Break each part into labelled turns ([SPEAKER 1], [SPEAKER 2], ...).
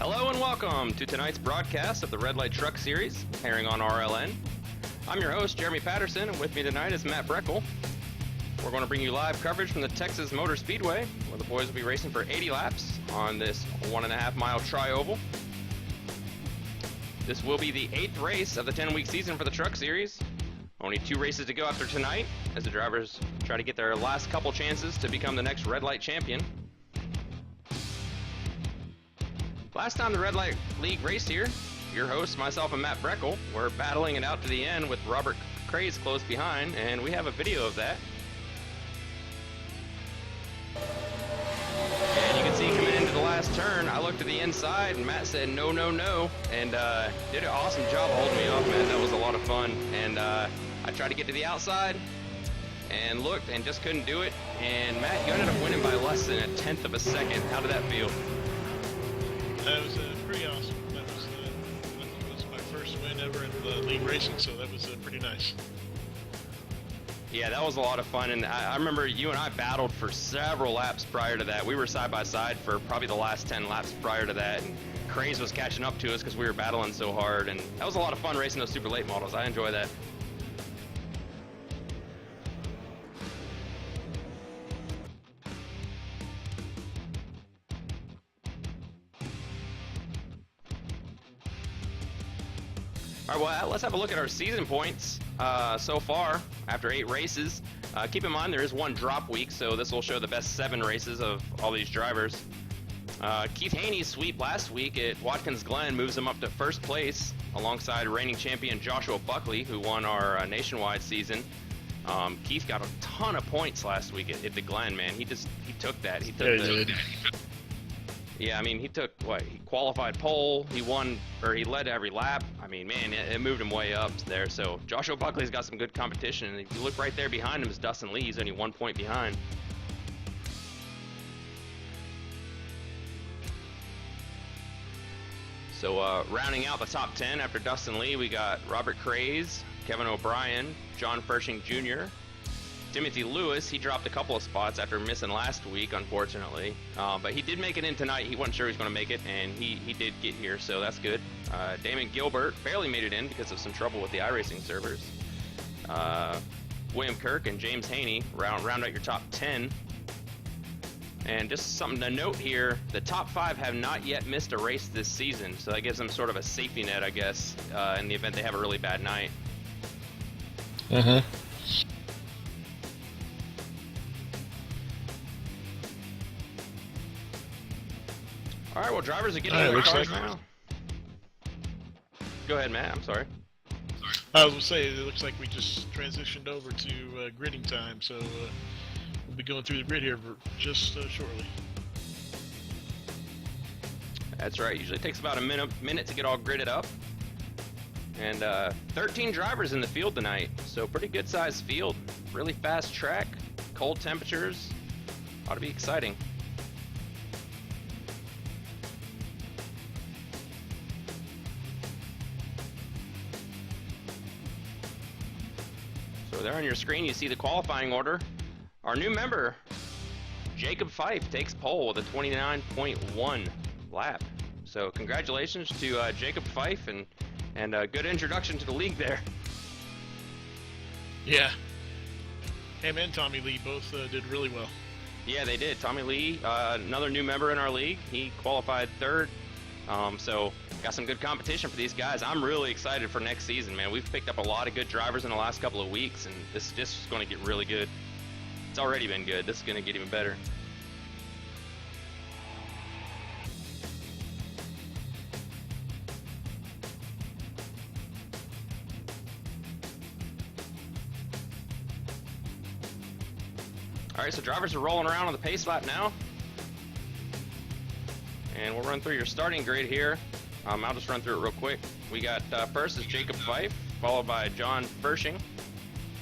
[SPEAKER 1] Hello and welcome to tonight's broadcast of the Red Light Truck Series, airing on RLN. I'm your host, Jeremy Patterson, and with me tonight is Matt Breckel. We're going to bring you live coverage from the Texas Motor Speedway, where the boys will be racing for 80 laps on this 1.5 mile tri-oval. This will be the 8th race of the 10-week season for the Truck Series. Only 2 races to go after tonight, as the drivers try to get their last couple chances to become the next Red Light champion. Last time the Red Light League raced here, your hosts, myself and Matt Breckel, were battling it out to the end with Robert Craze close behind, and we have a video of that. And you can see coming into the last turn, I looked to the inside and Matt said no, no, no, and did an awesome job of holding me off, man. That was a lot of fun. And I tried to get to the outside and looked and just couldn't do it. And Matt, you ended up winning by less than 1/10 of a second. How did that feel?
[SPEAKER 2] That was pretty awesome. That was my first win ever in the league racing, so that was pretty nice.
[SPEAKER 1] Yeah, that was a lot of fun, and I remember you and I battled for several laps prior to that. We were side by side for probably the last 10 laps prior to that, and Craze was catching up to us because we were battling so hard, and that was a lot of fun racing those super late models. I enjoy that. All right, well, let's have a look at our season points so far after 8 races. Keep in mind there is one drop week, so this will show the best 7 races of all these drivers. Keith Haney's sweep last week at Watkins Glen moves him up to first place alongside reigning champion Joshua Buckley, who won our nationwide season. Keith got a ton of points last week at the Glen, man. He took that. He took Yeah, I mean, he took, he qualified pole, he won, or he led every lap. I mean, man, it moved him way up there. So Joshua Buckley's got some good competition, and if you look right there behind him is Dustin Lee. He's only 1 point behind. So rounding out the top 10 after Dustin Lee, we got Robert Craze, Kevin O'Brien, John Pershing Jr., Timothy Lewis. He dropped a couple of spots after missing last week, unfortunately. But he did make it in tonight. He wasn't sure he was going to make it, and he did get here, so that's good. Damon Gilbert barely made it in because of some trouble with the iRacing servers. William Kirk and James Haney round out your top 10. And just something to note here, the top 5 have not yet missed a race this season, so that gives them sort of a safety net, I guess, in the event they have a really bad night. All right, well, drivers are getting in their cars now. Go ahead, Matt. I'm sorry.
[SPEAKER 2] I was going to say, it looks like we just transitioned over to gridding time, so we'll be going through the grid here just shortly.
[SPEAKER 1] That's right. Usually takes about a minute to get all gridded up. And 13 drivers in the field tonight, so pretty good-sized field. Really fast track, cold temperatures. Ought to be exciting. So there on your screen you see the qualifying order. Our new member, Jacob Fife, takes pole with a 29.1 lap. So congratulations to Jacob Fife, and a good introduction to the league there.
[SPEAKER 2] Yeah. Him and Tommy Lee both did really well.
[SPEAKER 1] Yeah, they did. Tommy Lee, another new member in our league, he qualified 3rd. So got some good competition for these guys. I'm really excited for next season, man. We've picked up a lot of good drivers in the last couple of weeks, and this is just going to get really good. It's already been good. This is going to get even better. All right, so drivers are rolling around on the pace lap now. And we'll run through your starting grid here. I'll just run through it real quick. We got first is Jacob Fife, followed by John Pershing.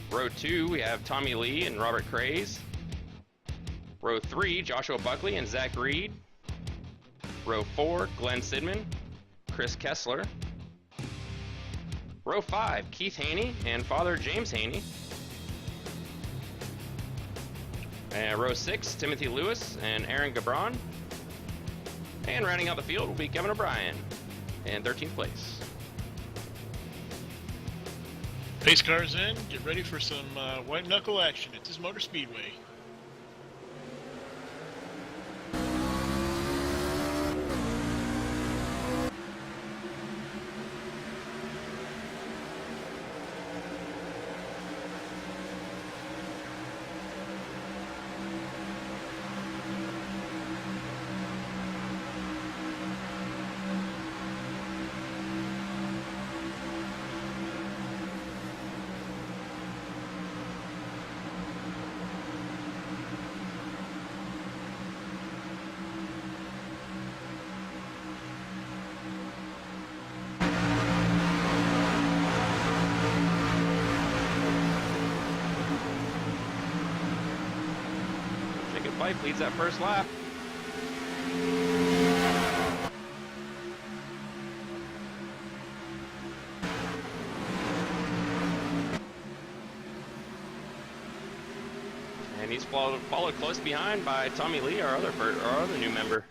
[SPEAKER 1] Row 2, we have Tommy Lee and Robert Craze. Row 3, Joshua Buckley and Zach Reed. Row 4, Glenn Sidman, Chris Kessler. Row 5, Keith Haney and Father James Haney. And row 6, Timothy Lewis and Aaron Gabron. And rounding out the field will be Kevin O'Brien in 13th place.
[SPEAKER 2] Pace cars in. Get ready for some white knuckle action at this Motor Speedway.
[SPEAKER 1] Jacob Fife leads that first lap. And he's followed close behind by Tommy Lee, our other new member.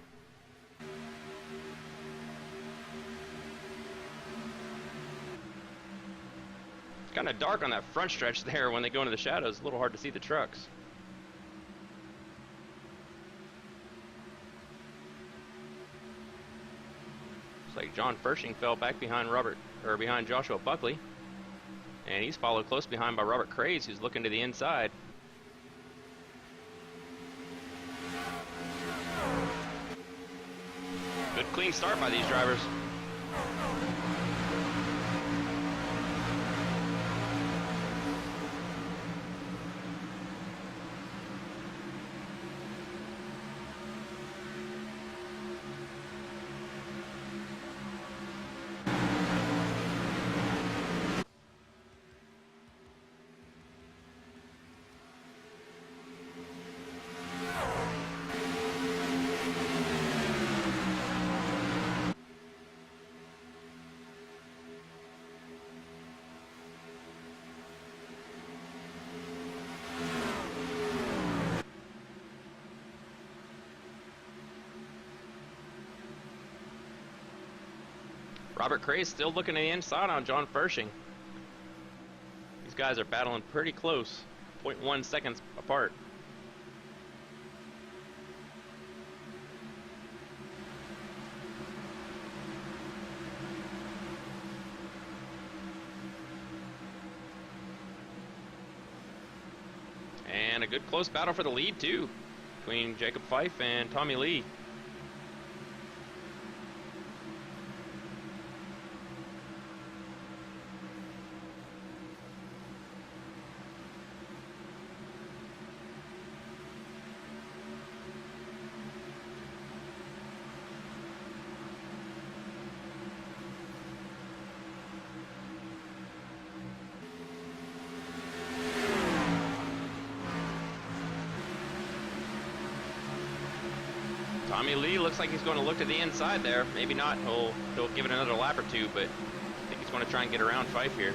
[SPEAKER 1] It's kind of dark on that front stretch there when they go into the shadows. It's a little hard to see the trucks. Looks like John Fershing fell back behind behind Joshua Buckley. And he's followed close behind by Robert Craze, who's looking to the inside. Good clean start by these drivers. Robert Craze still looking to the inside on John Fershing. These guys are battling pretty close, 0.1 seconds apart. And a good close battle for the lead too, between Jacob Fife and Tommy Lee. Tommy Lee looks like he's going to look to the inside there. Maybe not. He'll give it another lap or two, but I think he's going to try and get around Fife here.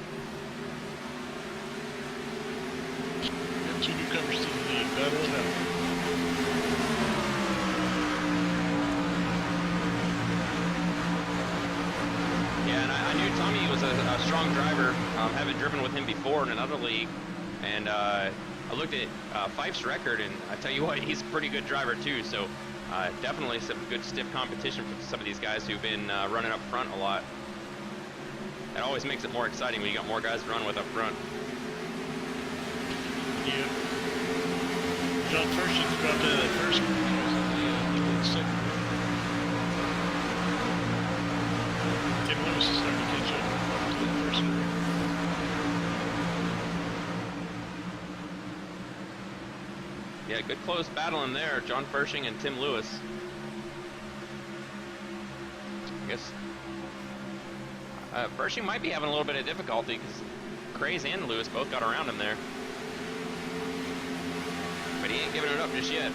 [SPEAKER 2] Got two newcomers to the lead. Battle it out.
[SPEAKER 1] Yeah, and I knew Tommy was a strong driver, having driven with him before in another league. And I looked at Fife's record, and I tell you what, he's a pretty good driver too. So definitely some good stiff competition for some of these guys who've been running up front a lot. That always makes it more exciting when you got more guys to run with up front.
[SPEAKER 2] Yeah. John Fershing dropped out of that first one because of the second. Tim Lewis is starting to catch up to the first one.
[SPEAKER 1] Yeah, good close battle in there, John Fershing and Tim Lewis. I guess Fershing might be having a little bit of difficulty because Craze and Lewis both got around him there. But he ain't giving it up just yet.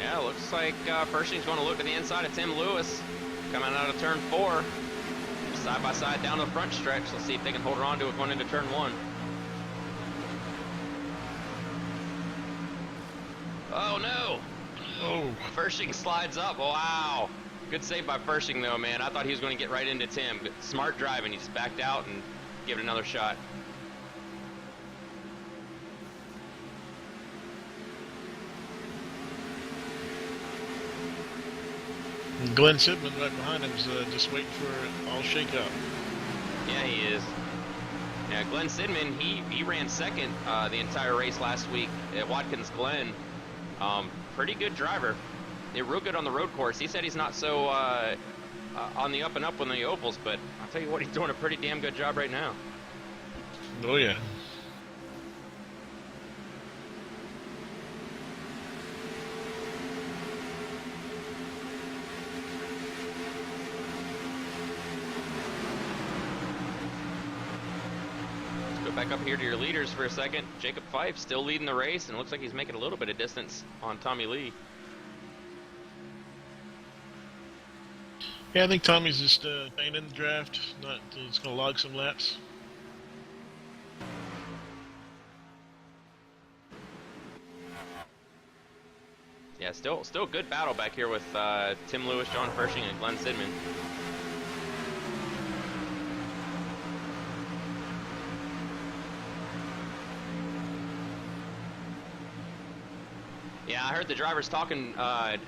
[SPEAKER 1] Yeah, looks like Pershing's going to look to the inside of Tim Lewis. Coming out of turn 4. Side by side down the front stretch. Let's see if they can hold on to it going into turn 1. Oh no!
[SPEAKER 2] Oh.
[SPEAKER 1] Pershing slides up. Wow. Good save by Pershing though, man. I thought he was going to get right into Tim. But smart driving. He just backed out and gave it another shot.
[SPEAKER 2] And Glenn Sidman right behind him is just waiting for it all shake out.
[SPEAKER 1] Yeah, he is. Yeah, Glenn Sidman, he ran second the entire race last week at Watkins Glen. Pretty good driver. They're real good on the road course. He said he's not so on the up and up on the ovals, but I'll tell you what, he's doing a pretty damn good job right now.
[SPEAKER 2] Oh yeah.
[SPEAKER 1] Go back up here to your leaders for a second. Jacob Fife still leading the race, and it looks like he's making a little bit of distance on Tommy Lee.
[SPEAKER 2] Yeah, I think Tommy's just staying in the draft. Not, he's going to log some laps.
[SPEAKER 1] Yeah, still good battle back here with Tim Lewis, John Pershing, and Glenn Sidman. Yeah, I heard the drivers talking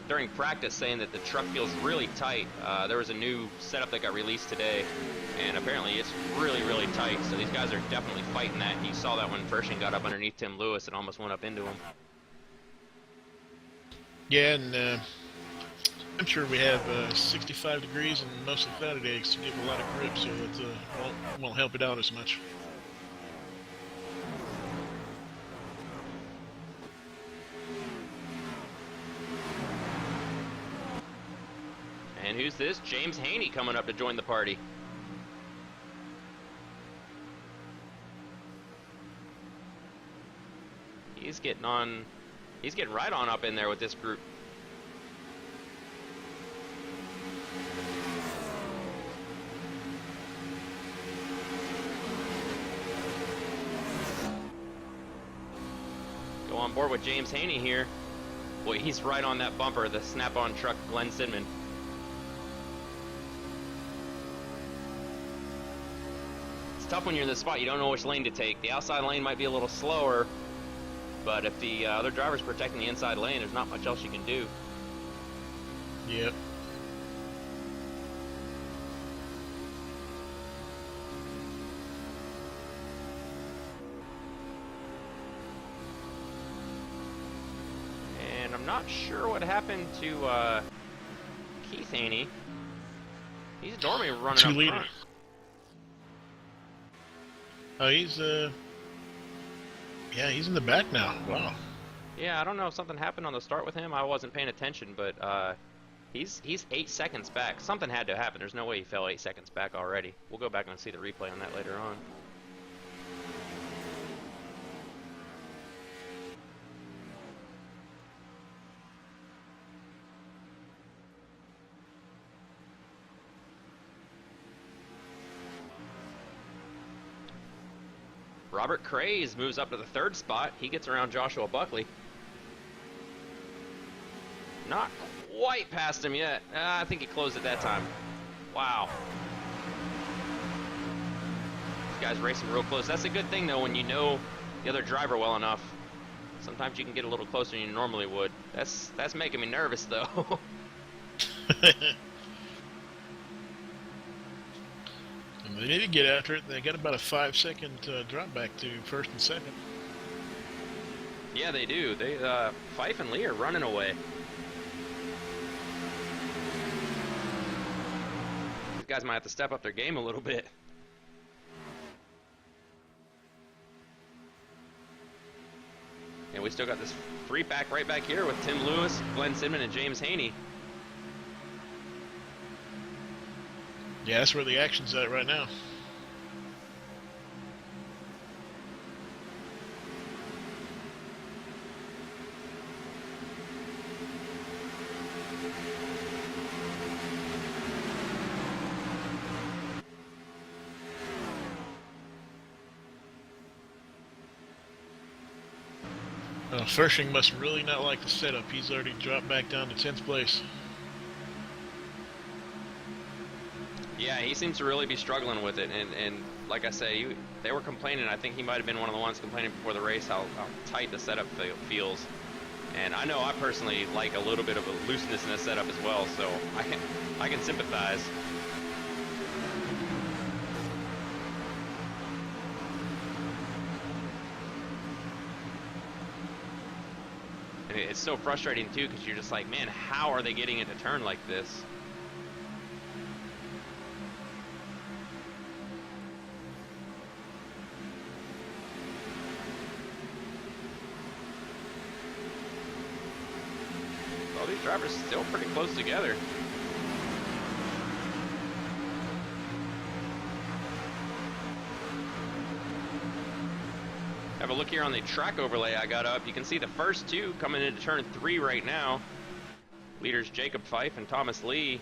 [SPEAKER 1] during practice saying that the truck feels really tight. There was a new setup that got released today, and apparently it's really, really tight. So these guys are definitely fighting that. You saw that when Pershing got up underneath Tim Lewis and almost went up into him.
[SPEAKER 2] Yeah, and I'm sure we have 65 degrees and mostly cloudy days to give a lot of grip, so it won't help it out as much.
[SPEAKER 1] And who's this? James Haney coming up to join the party. He's getting right on up in there with this group. Go on board with James Haney here. Boy, he's right on that bumper, the Snap-on truck, Glenn Sidman. It's tough when you're in this spot. You don't know which lane to take. The outside lane might be a little slower, but if the other driver's protecting the inside lane, there's not much else you can do.
[SPEAKER 2] Yep.
[SPEAKER 1] And I'm not sure what happened to Keith Haney. He's normally running
[SPEAKER 2] Two
[SPEAKER 1] up
[SPEAKER 2] leader.
[SPEAKER 1] front.
[SPEAKER 2] Oh, he's yeah, he's in the back now. Wow.
[SPEAKER 1] Yeah, I don't know if something happened on the start with him. I wasn't paying attention, but he's 8 seconds back. Something had to happen. There's no way he fell 8 seconds back already. We'll go back and see the replay on that later on. Robert Craze moves up to the 3rd spot. He gets around Joshua Buckley. Not quite past him yet. I think he closed at that time. Wow. These guys racing real close. That's a good thing, though, when you know the other driver well enough. Sometimes you can get a little closer than you normally would. That's making me nervous, though.
[SPEAKER 2] And they need to get after it. They got about a 5-second drop back to 1st and 2nd.
[SPEAKER 1] Yeah, they do. They Fife and Lee are running away. These guys might have to step up their game a little bit. And we still got this free pack right back here with Tim Lewis, Glenn Sidman, and James Haney.
[SPEAKER 2] Yeah, that's where the action's at right now. Fershing must really not like the setup. He's already dropped back down to 10th place.
[SPEAKER 1] Yeah, he seems to really be struggling with it, and like I say, they were complaining. I think he might have been one of the ones complaining before the race how tight the setup feels. And I know I personally like a little bit of a looseness in the setup as well, so I can sympathize. And it's so frustrating too, because you're just like, man, how are they getting it to turn like this? Well, these drivers still pretty close together. Have a look here on the track overlay I got up. You can see the first two coming into turn 3 right now. Leaders Jacob Fife and Thomas Lee.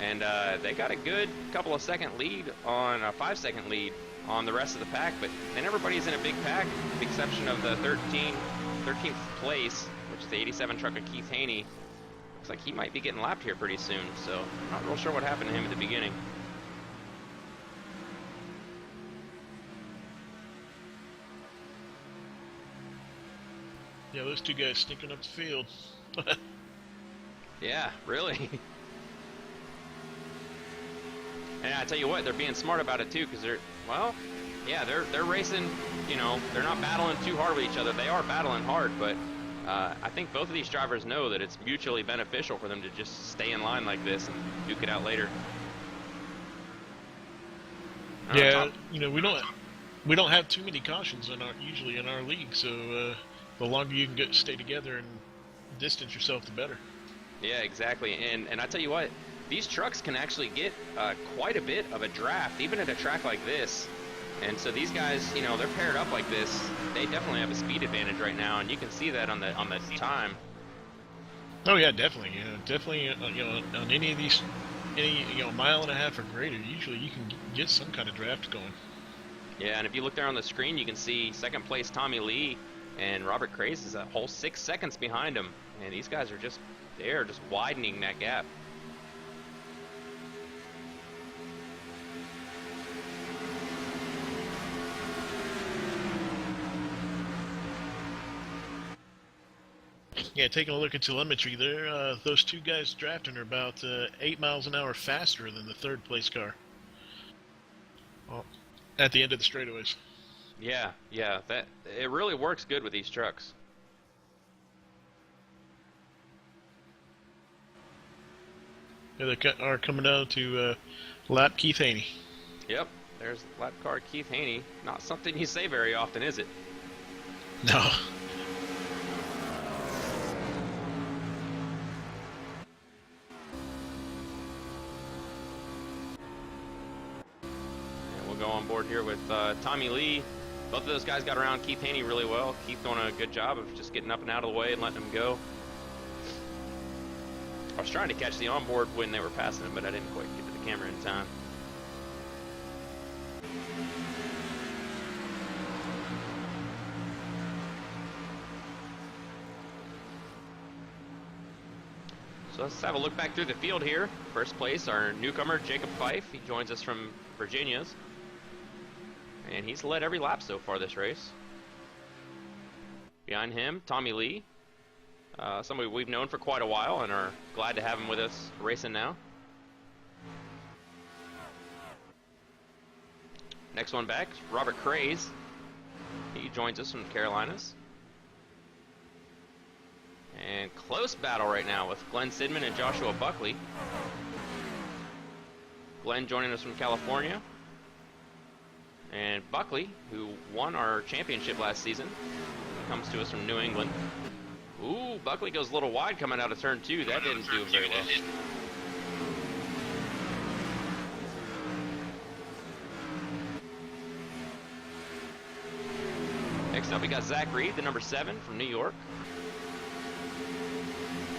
[SPEAKER 1] And they got a good couple of second lead on a 5-second lead on the rest of the pack, but then everybody's in a big pack, with the exception of the 13th place, which is the 87 truck of Keith Haney. Looks like he might be getting lapped here pretty soon, so I'm not real sure what happened to him at the beginning.
[SPEAKER 2] Yeah, those two guys sneaking up the field.
[SPEAKER 1] Yeah, really. And I tell you what, they're being smart about it too, because they're racing. You know, they're not battling too hard with each other. They are battling hard, but I think both of these drivers know that it's mutually beneficial for them to just stay in line like this and duke it out later.
[SPEAKER 2] Yeah, you know, we don't have too many cautions usually in our league, so the longer you can stay together and distance yourself, the better.
[SPEAKER 1] Yeah, exactly. And I tell you what, these trucks can actually get quite a bit of a draft, even at a track like this. And so these guys, you know, they're paired up like this. They definitely have a speed advantage right now, and you can see that on the time.
[SPEAKER 2] Oh yeah, definitely. Definitely. On any of these, mile and a half or greater, usually you can get some kind of draft going.
[SPEAKER 1] Yeah, and if you look there on the screen, you can see second place Tommy Lee and Robert Craze is a whole 6 seconds behind him, and these guys are just widening that gap.
[SPEAKER 2] Yeah, taking a look at telemetry there, those two guys drafting are about 8 miles an hour faster than the third place car. Well, at the end of the straightaways.
[SPEAKER 1] Yeah, that it really works good with these trucks.
[SPEAKER 2] Yeah, they are coming down to lap Keith Haney.
[SPEAKER 1] Yep, there's lap car Keith Haney. Not something you say very often, is it?
[SPEAKER 2] No.
[SPEAKER 1] We'll go on board here with Tommy Lee. Both of those guys got around Keith Haney really well. Keith doing a good job of just getting up and out of the way and letting him go. I was trying to catch the onboard when they were passing him, but I didn't quite get to the camera in time. So let's have a look back through the field here. First place, our newcomer, Jacob Fife. He joins us from Virginia's. And he's led every lap so far this race. Behind him, Tommy Lee. Somebody we've known for quite a while and are glad to have him with us racing now. Next one back, Robert Craze. He joins us from the Carolinas. And close battle right now with Glenn Sidman and Joshua Buckley. Glenn joining us from California. And Buckley, who won our championship last season, comes to us from New England. Ooh, Buckley goes a little wide coming out of turn 2. That didn't do very well. Next up, we got Zach Reed, the number 7 from New York.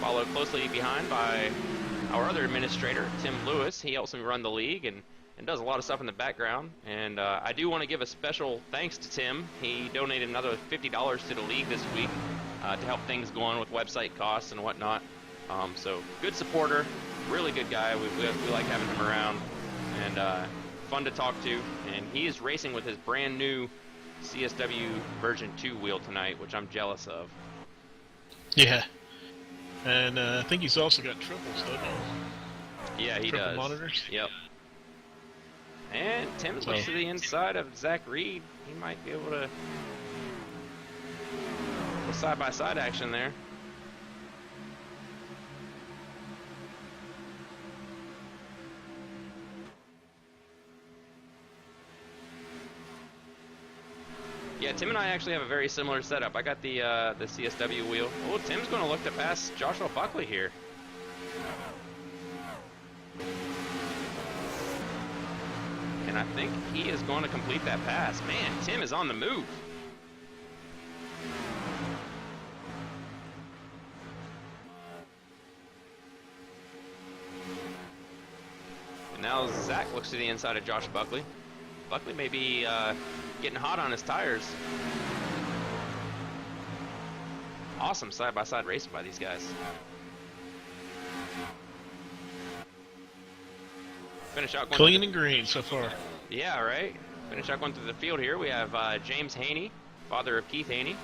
[SPEAKER 1] Followed closely behind by our other administrator, Tim Lewis. He helps me run the league and does a lot of stuff in the background. And I do want to give a special thanks to Tim. He donated another $50 to the league this week. to help things go on with website costs and whatnot. So good supporter, really good guy. We like having him around, and fun to talk to. And he is racing with his brand new CSW version 2 wheel tonight, which I'm jealous of.
[SPEAKER 2] Yeah. And I think he's also got triples, doesn't he?
[SPEAKER 1] Yeah, he
[SPEAKER 2] Triple
[SPEAKER 1] does.
[SPEAKER 2] monitors.
[SPEAKER 1] Yep. And Tim looks to the inside of Zach Reed. He might be able to go side-by-side action there. Yeah, Tim and I actually have a very similar setup. I got the CSW wheel. Oh, Tim's going to look to pass Joshua Buckley here. And I think he is going to complete that pass. Man, Tim is on the move. And now Zach looks to the inside of Josh Buckley. Buckley may be getting hot on his tires. Awesome side-by-side racing by these guys. Finish out going
[SPEAKER 2] clean and green so far.
[SPEAKER 1] Yeah, right. Finish out going through the field here. We have James Haney, father of Keith Haney.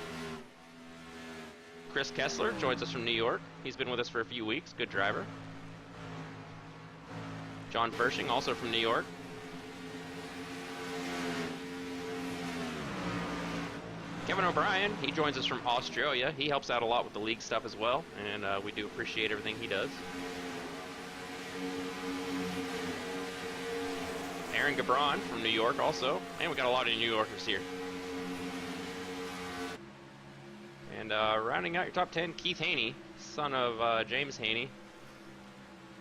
[SPEAKER 1] Chris Kessler joins us from New York. He's been with us for a few weeks. Good driver. John Fershing, also from New York. Kevin O'Brien, he joins us from Australia. He helps out a lot with the league stuff as well, and we do appreciate everything he does. Aaron Gabron from New York also, and we got a lot of New Yorkers here. And rounding out your top 10, Keith Haney, son of James Haney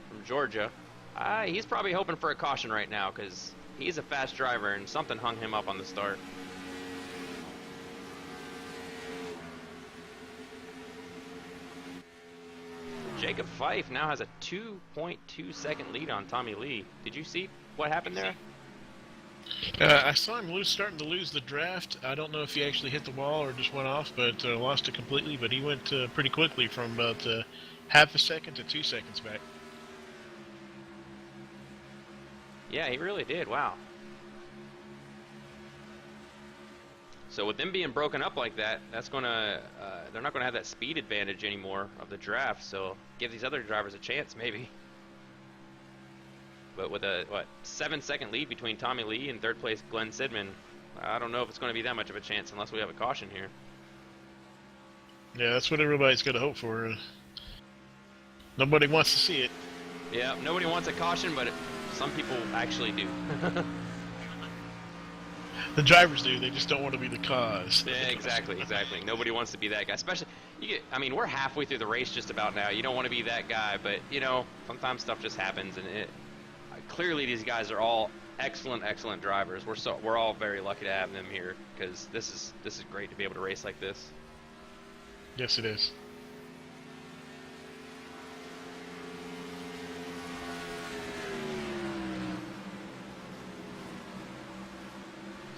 [SPEAKER 1] from Georgia. He's probably hoping for a caution right now because he's a fast driver and something hung him up on the start. Jacob Fife now has a 2.2 second lead on Tommy Lee. Did you see what happened there?
[SPEAKER 2] I saw him starting to lose the draft. I don't know if he actually hit the wall or just went off, but lost it completely. But he went pretty quickly from about half a second to 2 seconds back.
[SPEAKER 1] Yeah, he really did. Wow. So with them being broken up like that, that's gonna they're not gonna have that speed advantage anymore of the draft. So give these other drivers a chance, maybe. But with a 7-second lead between Tommy Lee and third place Glenn Sidman, I don't know if it's going to be that much of a chance unless we have a caution here.
[SPEAKER 2] Yeah, that's what everybody's got to hope for. Nobody wants to see it.
[SPEAKER 1] Yeah, nobody wants a caution, but some people actually do.
[SPEAKER 2] The drivers do. They just don't want to be the cause.
[SPEAKER 1] Yeah, exactly. Nobody wants to be that guy. Especially, I mean, we're halfway through the race just about now. You don't want to be that guy, but you know, sometimes stuff just happens, and clearly these guys are all excellent drivers. We're all very lucky to have them here because this is great to be able to race like this.
[SPEAKER 2] Yes, it is.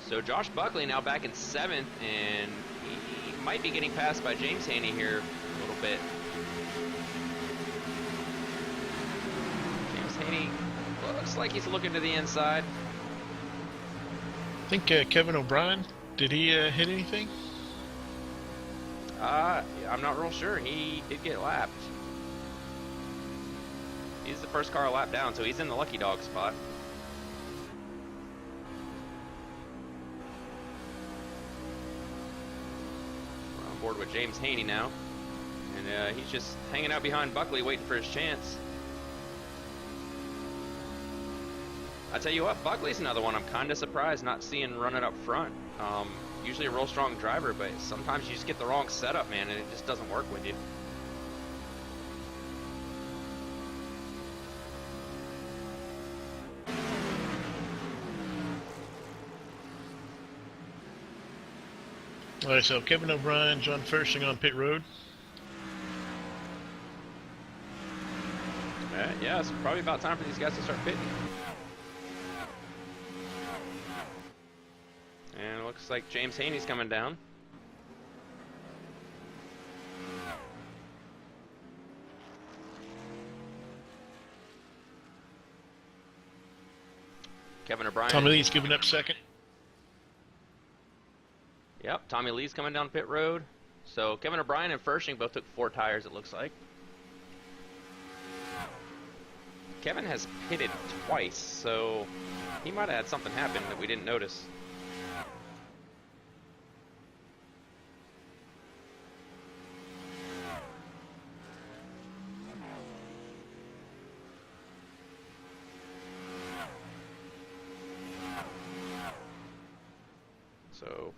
[SPEAKER 1] So Josh Buckley now back in 7th, and he might be getting passed by James Haney here a little bit. James Haney looks like he's looking to the inside.
[SPEAKER 2] I think Kevin O'Brien, did he hit anything?
[SPEAKER 1] I'm not real sure. He did get lapped. He's the first car lap down, so he's in the lucky dog spot. We're on board with James Haney now, and he's just hanging out behind Buckley waiting for his chance. I tell you what, Buckley's another one I'm kind of surprised not seeing running up front. Usually a real strong driver, but sometimes you just get the wrong setup, man, and it just doesn't work with you.
[SPEAKER 2] All right, so Kevin O'Brien, John Fershing on pit road.
[SPEAKER 1] Yeah, it's probably about time for these guys to start pitting. And it looks like James Haney's coming down. Kevin O'Brien.
[SPEAKER 2] Tommy Lee's giving up second.
[SPEAKER 1] Yep, Tommy Lee's coming down pit road. So Kevin O'Brien and Fershing both took 4 tires, it looks like. Kevin has pitted twice, so he might have had something happen that we didn't notice. So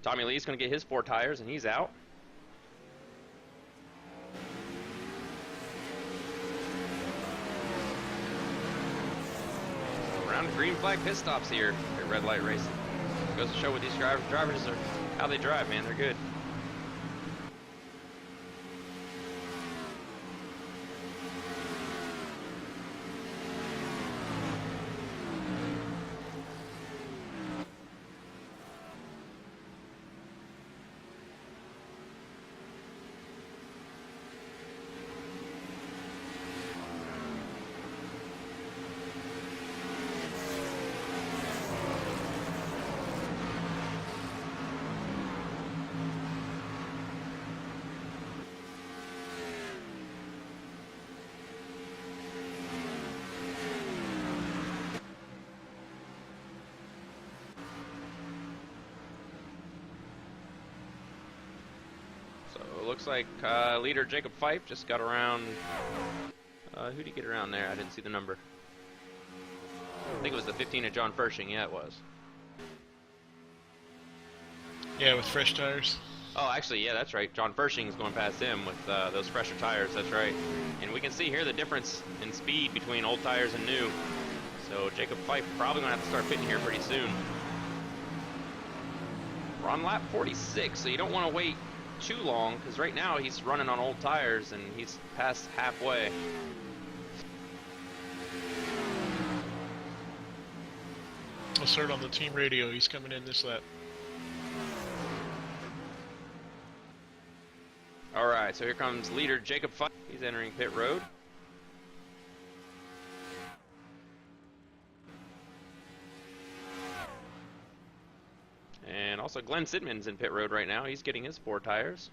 [SPEAKER 1] Tommy Lee's going to get his 4 tires, and he's out. Round of green flag pit stops here at Red Light Racing. Goes to show what these drivers are, how they drive, man. They're good. So it looks like leader Jacob Fife just got around. Who did he get around there? I didn't see the number. I think it was the 15 of John Fershing. Yeah, it was.
[SPEAKER 2] Yeah, with fresh tires.
[SPEAKER 1] Oh, actually, yeah, that's right. John Fershing is going past him with those fresher tires. That's right. And we can see here the difference in speed between old tires and new. So Jacob Fife probably going to have to start pitting here pretty soon. We're on lap 46, so you don't want to wait too long, because right now he's running on old tires and he's past halfway.
[SPEAKER 2] I'll start on the team radio. He's coming in this lap.
[SPEAKER 1] Alright, so here comes leader Jacob Fife. He's entering pit road. And also Glenn Sidman's in pit road right now. He's getting his 4 tires.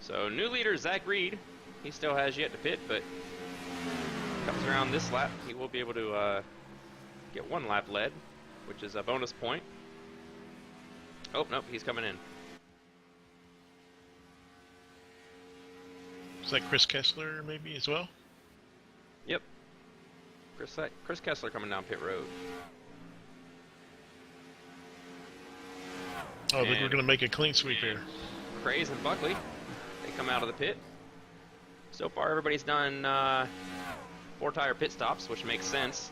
[SPEAKER 1] So new leader Zach Reed. He still has yet to pit, but comes around this lap. He will be able to get 1 lap led, which is a bonus point. Oh, nope, he's coming in.
[SPEAKER 2] Is that Chris Kessler maybe as well?
[SPEAKER 1] Yep. Chris Kessler coming down pit road.
[SPEAKER 2] Oh, I think we're going to make a clean sweep here.
[SPEAKER 1] Craze and Buckley, they come out of the pit. So far, everybody's done 4 tire pit stops, which makes sense.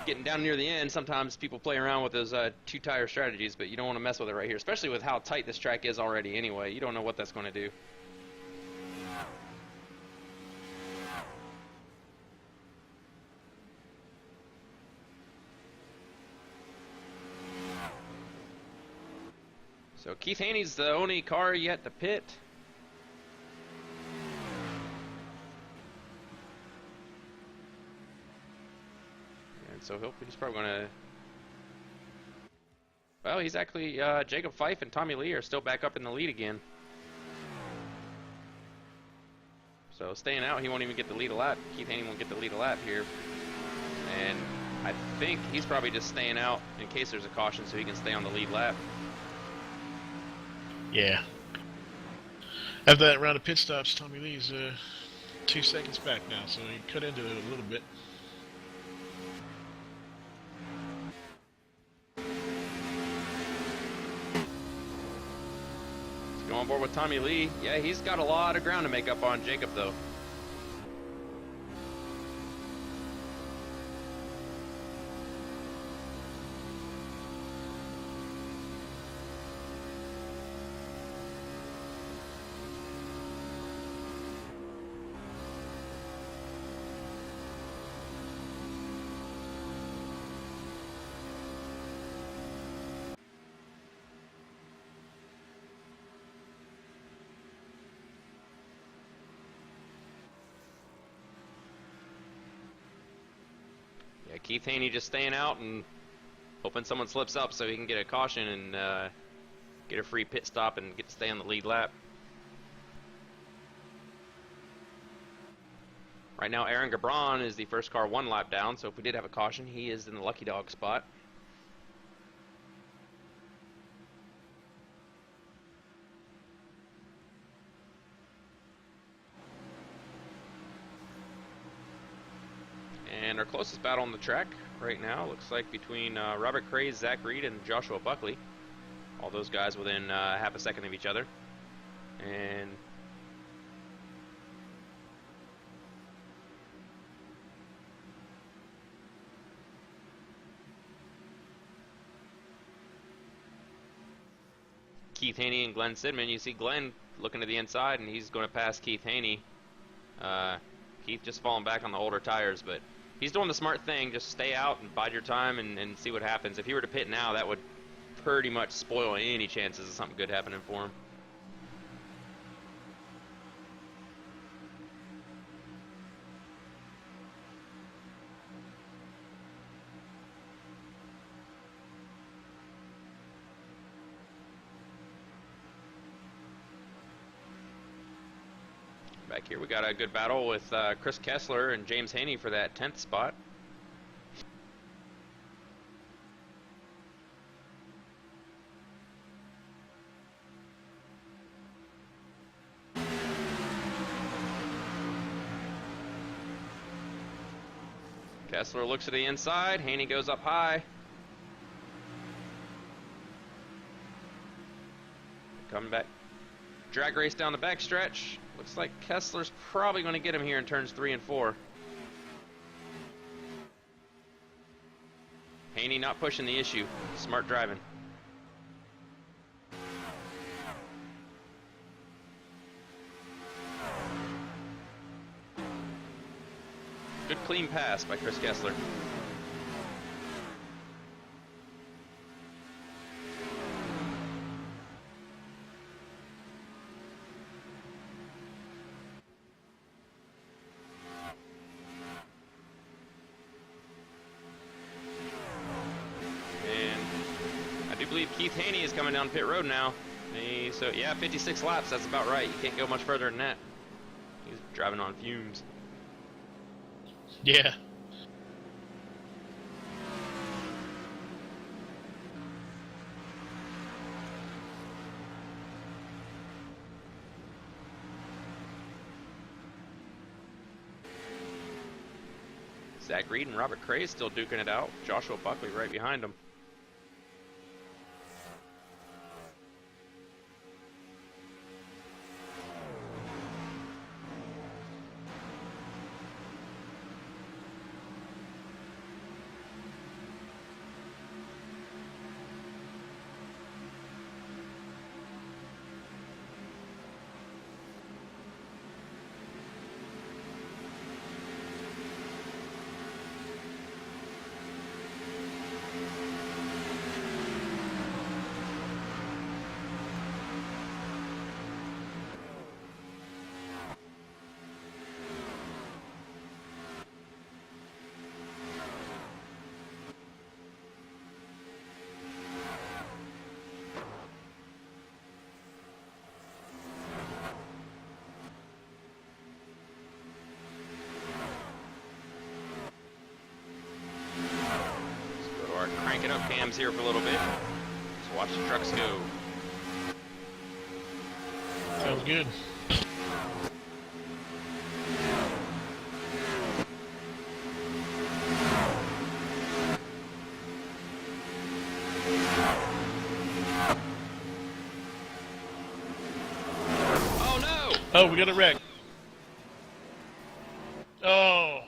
[SPEAKER 1] Getting down near the end, sometimes people play around with those 2 tire strategies, but you don't want to mess with it right here, especially with how tight this track is already anyway. You don't know what that's going to do. So Keith Haney's the only car yet to pit. And so he's probably going to... Well, he's actually... Jacob Fife and Tommy Lee are still back up in the lead again. So staying out, he won't even get the lead a lap. Keith Haney won't get the lead a lap here. And I think he's probably just staying out in case there's a caution so he can stay on the lead lap.
[SPEAKER 2] Yeah. After that round of pit stops, Tommy Lee's 2 seconds back now, so he cut into it a little bit.
[SPEAKER 1] Let's go on board with Tommy Lee. Yeah, he's got a lot of ground to make up on Jacob, though. Keith Haney just staying out and hoping someone slips up so he can get a caution and get a free pit stop and get to stay on the lead lap. Right now, Aaron Gabron is the first car 1 lap down, so if we did have a caution, he is in the lucky dog spot. And our closest battle on the track right now looks like between Robert Craze, Zach Reed, and Joshua Buckley. All those guys within half a second of each other. And Keith Haney and Glenn Sidman. You see Glenn looking to the inside, and he's going to pass Keith Haney. Keith just falling back on the older tires, but he's doing the smart thing. Just stay out and bide your time and see what happens. If he were to pit now, that would pretty much spoil any chances of something good happening for him. Back here we got a good battle with Chris Kessler and James Haney for that 10th spot. Kessler looks to the inside, Haney goes up high. Coming back. Drag race down the backstretch. Looks like Kessler's probably going to get him here in turns 3 and 4. Haney not pushing the issue. Smart driving. Good clean pass by Chris Kessler. I believe Keith Haney is coming down pit road now. So yeah, 56 laps, that's about right. You can't go much further than that. He's driving on fumes.
[SPEAKER 2] Yeah.
[SPEAKER 1] Zach Reed and Robert Craze still duking it out. Joshua Buckley right behind him. Cranking up cams here for a little bit. Let's watch the trucks go.
[SPEAKER 2] Sounds good.
[SPEAKER 1] Oh no!
[SPEAKER 2] Oh, we got a wreck. Oh.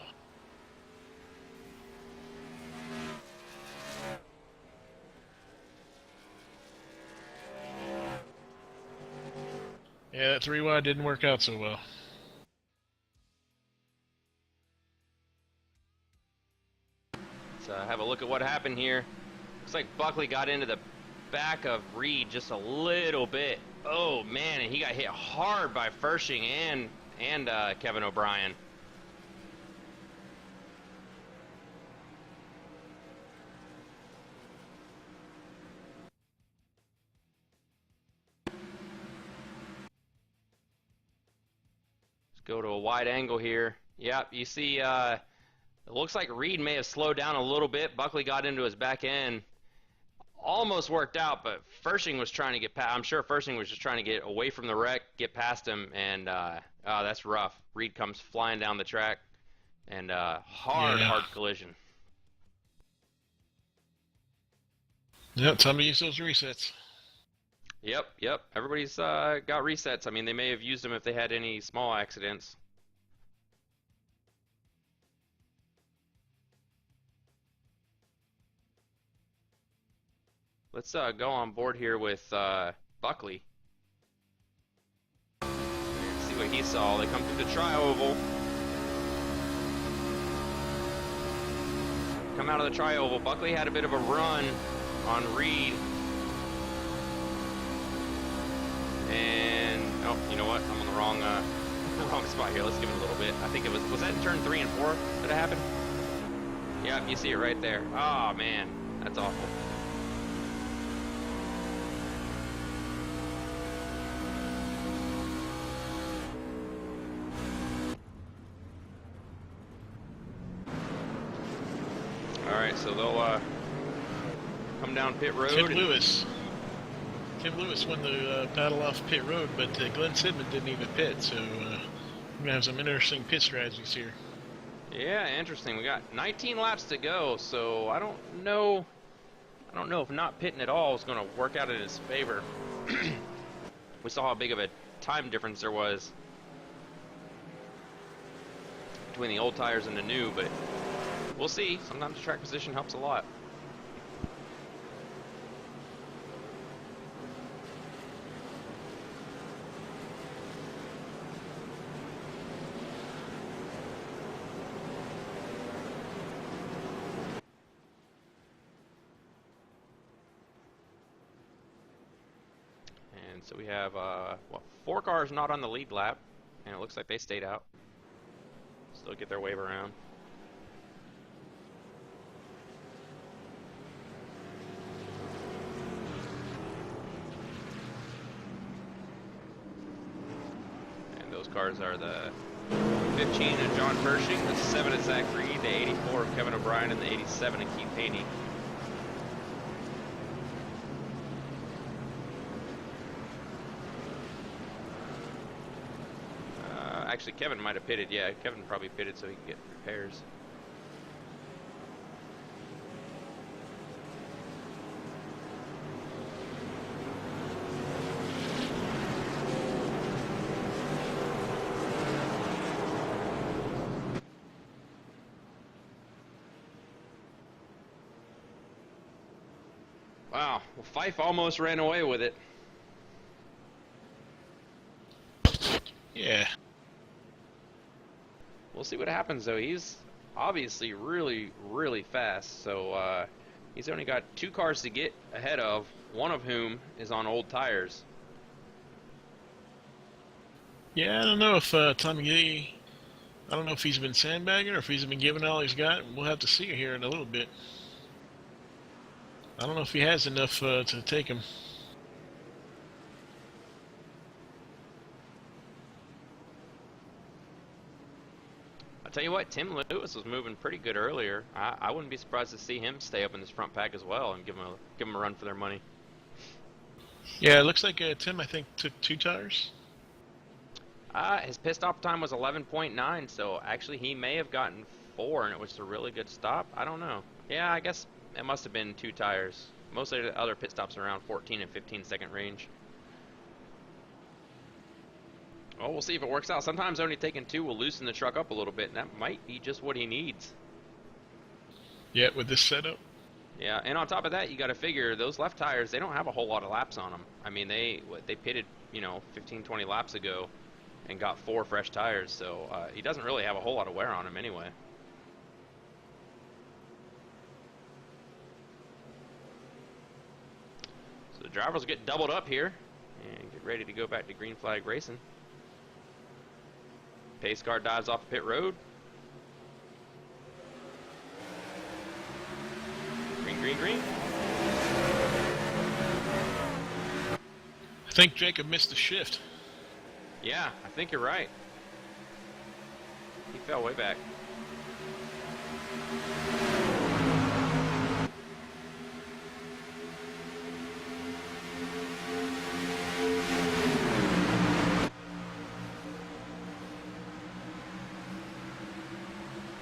[SPEAKER 2] Yeah, that 3 wide didn't work out so well.
[SPEAKER 1] Let's have a look at what happened here. Looks like Buckley got into the back of Reed just a little bit. Oh man, and he got hit hard by Fershing and Kevin O'Brien. go to a wide angle here. Yep, you see, it looks like Reed may have slowed down a little bit. Buckley got into his back end. Almost worked out, but Fershing was trying to get past. I'm sure Fershing was just trying to get away from the wreck, get past him, and oh, that's rough. Reed comes flying down the track, and hard collision.
[SPEAKER 2] Yep, time to use those resets.
[SPEAKER 1] Yep. Everybody's got resets. I mean, they may have used them if they had any small accidents. Let's go on board here with Buckley. See what he saw. They come through the tri-oval. Come out of the tri-oval. Buckley had a bit of a run on Reed. And, oh, you know what? I'm on the wrong spot here. Let's give it a little bit. I think it was that in turn 3 and 4 that it happened? Yep, you see it right there. Oh, man. That's awful. Alright, so they'll come down pit road.
[SPEAKER 2] Tim Lewis won the battle off pit road, but Glenn Sidman didn't even pit, so we're going to have some interesting pit strategies here.
[SPEAKER 1] Yeah, interesting. We got 19 laps to go, so I don't know if not pitting at all is going to work out in his favor. We saw how big of a time difference there was between the old tires and the new, but we'll see. Sometimes track position helps a lot. And so we have 4 cars not on the lead lap, and it looks like they stayed out. Still get their wave around. Those cars are the 15 of John Fershing, the 7 of Zach Reed, the 84 of Kevin O'Brien, and the 87 of Keith Haney. Actually, Kevin might have pitted. Yeah, Kevin probably pitted so he could get repairs. Wow, well, Fife almost ran away with it.
[SPEAKER 2] Yeah.
[SPEAKER 1] We'll see what happens, though. He's obviously really, really fast, so he's only got 2 cars to get ahead of, one of whom is on old tires.
[SPEAKER 2] Yeah, I don't know if Tommy Lee, I don't know if he's been sandbagging or if he's been giving all he's got. We'll have to see here in a little bit. I don't know if he has enough to take him.
[SPEAKER 1] I'll tell you what, Tim Lewis was moving pretty good earlier. I wouldn't be surprised to see him stay up in this front pack as well and give him a run for their money.
[SPEAKER 2] Yeah, it looks like Tim, I think, took 2 tires.
[SPEAKER 1] His pit stop time was 11.9, so actually he may have gotten 4, and it was a really good stop. I don't know. Yeah, I guess it must have been 2 tires. Most of the other pit stops are around 14 and 15 second range. Well, we'll see if it works out. Sometimes only taking 2 will loosen the truck up a little bit, and that might be just what he needs.
[SPEAKER 2] Yeah, with this setup.
[SPEAKER 1] Yeah, and on top of that, you got to figure those left tires, they don't have a whole lot of laps on them. I mean, they pitted, 15, 20 laps ago and got 4 fresh tires, so he doesn't really have a whole lot of wear on him anyway. So the drivers will get doubled up here and get ready to go back to green flag racing. Pace car dives off pit road. Green, green, green.
[SPEAKER 2] I think Jacob missed the shift.
[SPEAKER 1] Yeah, I think you're right. He fell way back.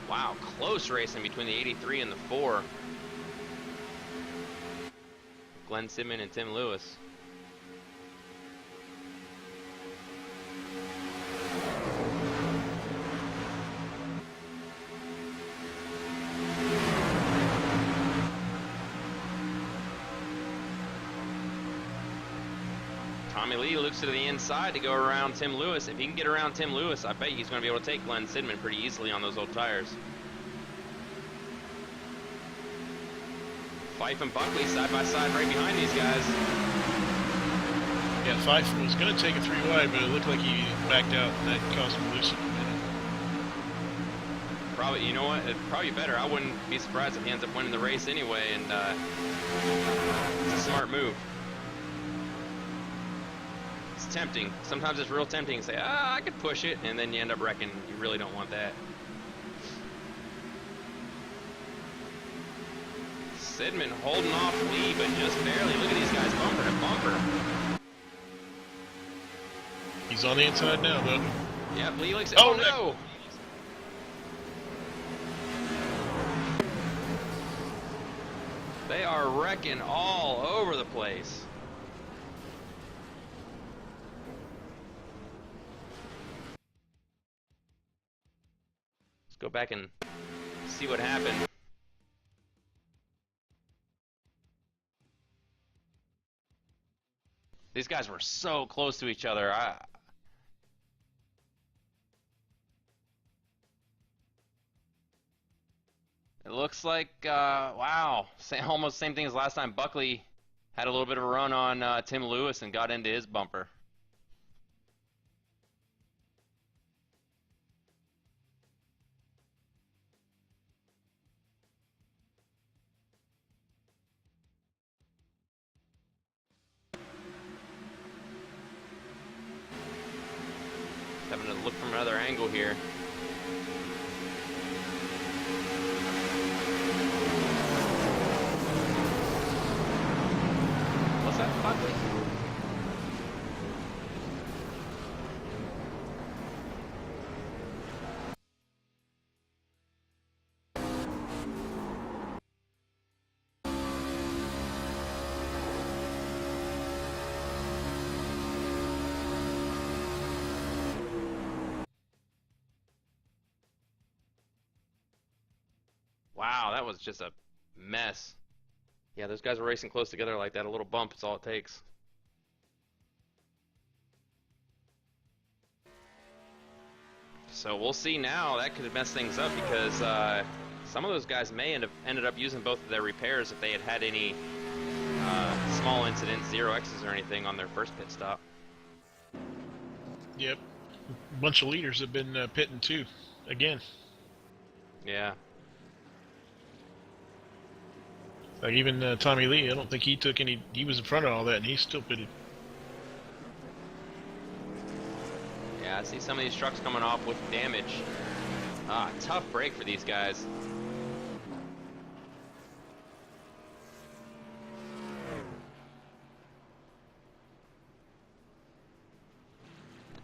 [SPEAKER 1] Wow, close racing between the 83 and the 4. Glenn Sidman and Tim Lewis. Tommy Lee looks to the inside to go around Tim Lewis. If he can get around Tim Lewis, I bet he's going to be able to take Glenn Sidman pretty easily on those old tires. Fife and Buckley side by side right behind these guys.
[SPEAKER 2] Yeah, Fife was going to take a 3 wide, but it looked like he backed out, and that caused him to lose.
[SPEAKER 1] Probably, you know what? It'd probably be better. I wouldn't be surprised if he ends up winning the race anyway, and it's a smart move. It's tempting. Sometimes it's real tempting to say, I could push it, and then you end up wrecking. You really don't want that. Sidman holding off Lee, but just barely. Look at these guys bumper to bumper.
[SPEAKER 2] He's on the inside now, though.
[SPEAKER 1] Yep, Lee looks.
[SPEAKER 2] Oh,
[SPEAKER 1] no! They are wrecking all over the place. Let's go back and see what happened. These guys were so close to each other. It looks like, wow, almost same thing as last time. Buckley had a little bit of a run on Tim Lewis and got into his bumper. Having to look from another angle here. What's that, Buckley? Wow, that was just a mess. Yeah, those guys were racing close together like that. A little bump is all it takes. So we'll see now. That could have messed things up because some of those guys may ended up using both of their repairs if they had had any small incidents, 0Xs or anything on their first pit stop.
[SPEAKER 2] Yep. A bunch of leaders have been pitting too, again.
[SPEAKER 1] Yeah.
[SPEAKER 2] Like even Tommy Lee, I don't think he took any. He was in front of all that, and he still pitted.
[SPEAKER 1] Yeah, I see some of these trucks coming off with damage. Tough break for these guys.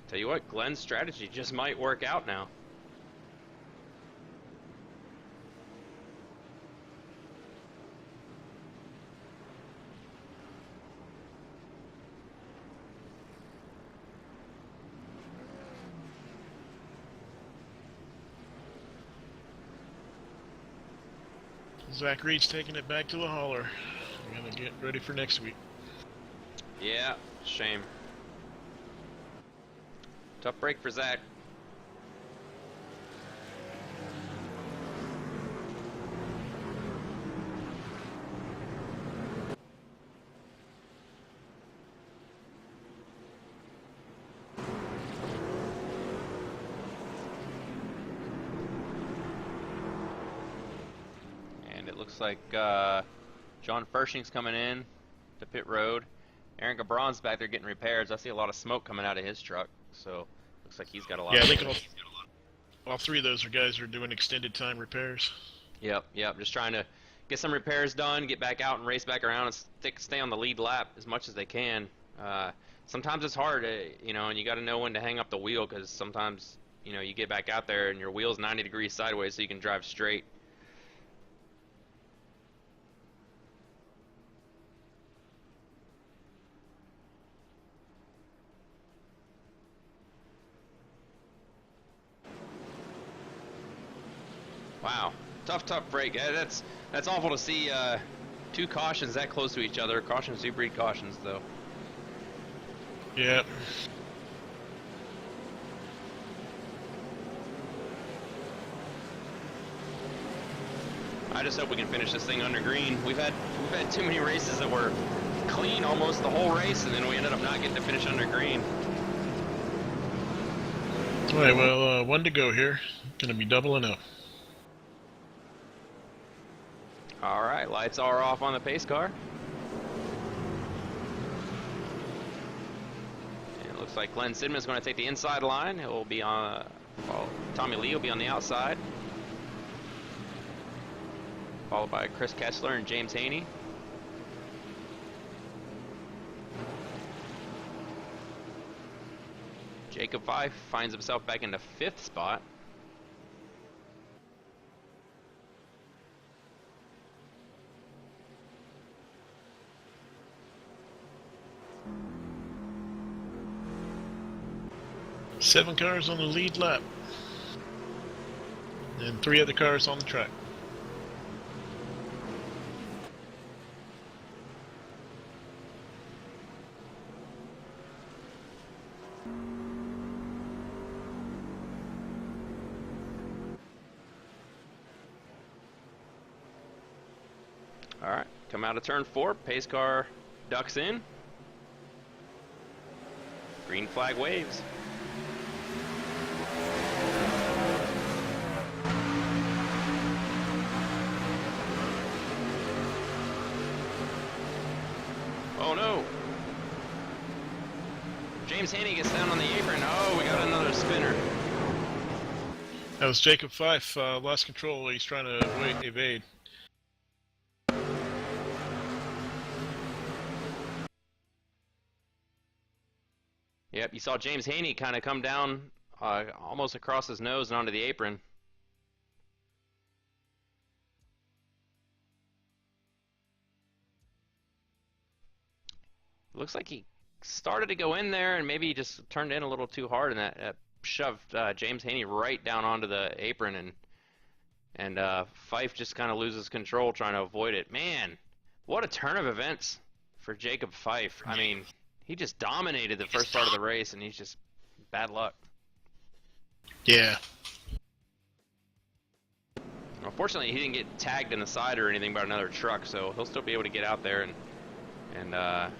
[SPEAKER 1] Tell you what, Glenn's strategy just might work out now.
[SPEAKER 2] Zach Reed's taking it back to the hauler. We're gonna get ready for next week.
[SPEAKER 1] Yeah, shame. Tough break for Zach. Looks like John Fershing's coming in to pit road. Aaron Gabron's back there getting repairs. I see a lot of smoke coming out of his truck, so looks like he's got a lot.
[SPEAKER 2] Yeah,
[SPEAKER 1] of
[SPEAKER 2] I think all three of those are guys who are doing extended time repairs.
[SPEAKER 1] Yep. Just trying to get some repairs done, get back out and race back around, and stay on the lead lap as much as they can. Sometimes it's hard, you know, and you got to know when to hang up the wheel, because sometimes, you know, you get back out there and your wheel's 90 degrees sideways so you can drive straight. Wow, tough break. That's awful to see. Two cautions that close to each other. Cautions do breed cautions, though.
[SPEAKER 2] Yeah.
[SPEAKER 1] I just hope we can finish this thing under green. We've had too many races that were clean almost the whole race, and then we ended up not getting to finish under green.
[SPEAKER 2] All right, well, one to go here. Gonna be doubling up.
[SPEAKER 1] All right, lights are off on the pace car. And it looks like Glenn Sidman's going to take the inside line. He'll be on, well, Tommy Lee will be on the outside, followed by Chris Kessler and James Haney. Jacob Fife finds himself back in the 5th spot.
[SPEAKER 2] Seven cars on the lead lap. And 3 other cars on the track.
[SPEAKER 1] All right, come out of turn 4. Pace car ducks in. Green flag waves. Oh no! James Haney gets down on the apron. Oh, we got another spinner.
[SPEAKER 2] That was Jacob Fife. Lost control. He's trying to evade.
[SPEAKER 1] Yep, you saw James Haney kind of come down almost across his nose and onto the apron. Looks like he started to go in there and maybe he just turned in a little too hard, and that shoved James Haney right down onto the apron, and Fife just kind of loses control trying to avoid it. Man, what a turn of events for Jacob Fife. I mean, he just dominated the first part of the race, and he's just bad luck.
[SPEAKER 2] Yeah.
[SPEAKER 1] Unfortunately, he didn't get tagged in the side or anything by another truck, so he'll still be able to get out there, and I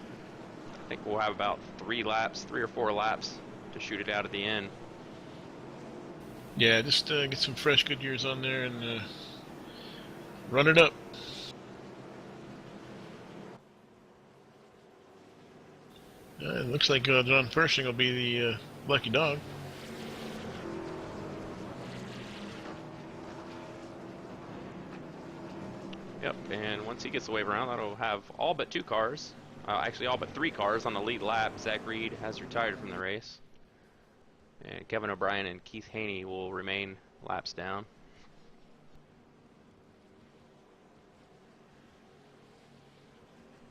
[SPEAKER 1] think we'll have about 3 or 4 laps to shoot it out at the end.
[SPEAKER 2] Yeah, just get some fresh Goodyears on there and run it up. It looks like John Pershing will be the lucky dog.
[SPEAKER 1] Yep, and once he gets the wave around, that'll have all but 2 cars. Actually, all but 3 cars on the lead lap. Zach Reed has retired from the race. And Kevin O'Brien and Keith Haney will remain laps down.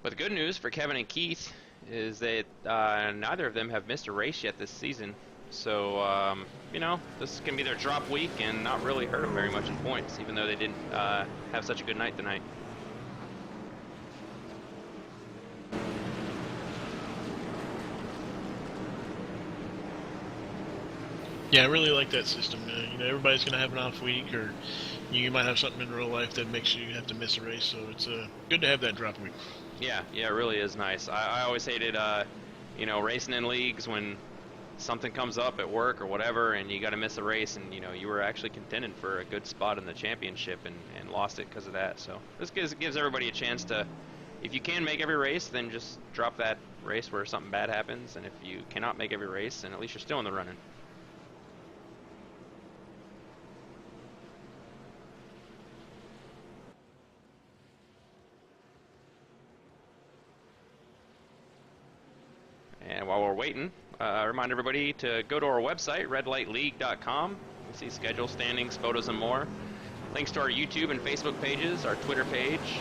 [SPEAKER 1] But the good news for Kevin and Keith is that neither of them have missed a race yet this season. So, you know, this can be their drop week and not really hurt them very much in points, even though they didn't have such a good night tonight.
[SPEAKER 2] Yeah, I really like that system. You know, everybody's going to have an off week, or you might have something in real life that makes you have to miss a race, so it's good to have that drop week.
[SPEAKER 1] Yeah, it really is nice. I always hated, you know, racing in leagues when something comes up at work or whatever, and you got to miss a race, and, you know, you were actually contending for a good spot in the championship and lost it because of that. So this gives everybody a chance to, if you can make every race, then just drop that race where something bad happens, and if you cannot make every race, then at least you're still in the running. waiting, remind everybody to go to our website, redlightleague.com. You see schedule, standings, photos, and more. Links to our YouTube and Facebook pages, our Twitter page.